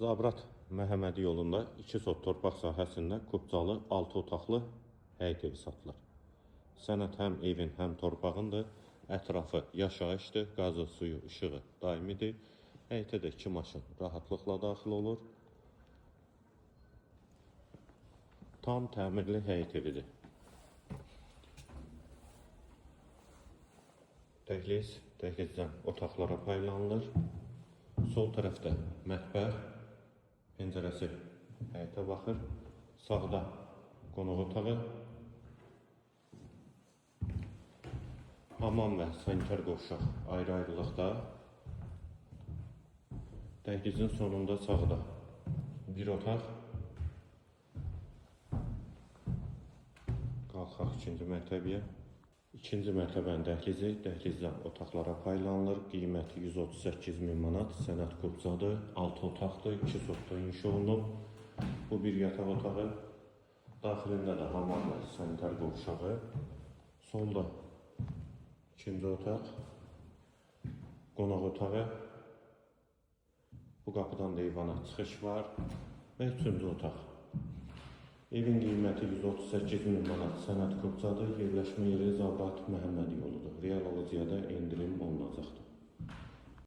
Zabrat Məhəmmədi yolunda 2 sot torpaq sahəsində Qubcalı 6 otaqlı həyət evi satılır. Sənəd həm evin, həm torpağındır. Ətrafı yaşayışdır, qazı, suyu, işığı daimidir. Həyətə də 2 maşın rahatlıqla daxil olur. Tam təmirli həyət evidir. Dəhlizdən otaqlara paylanılır. Sol tərəfdə mətbəx, pəncərəsi həyətə baxır. Sağda qonaq otağı, hamam və sanitar qovşaq ayrı-ayrılıqda. Dəhlizin sonunda sağda bir otaq. Qalxaq ikinci mərtəbəyə. İkinci mərtəbənin dəhlizi, dəhlizdən otaqlara paylanılır. Qiyməti 138.000 manat, sənəd Qubcadır, 6 otaqdır, 2 sotda inşa olunub. Bu bir yataq otağı. Daxilində də hamam və sanitar qovşağı. Solda ikinci otaq, qonaq otağı. Bu qapıdan da eyvana çıxış var və üçüncü otaq. Evin qiyməti 138.000 manat, sənəd Qubcadır, yerləşmə yeri Zabrat Məhəmmədi yoludur. Real alıcıya da endirim olunacaqdır.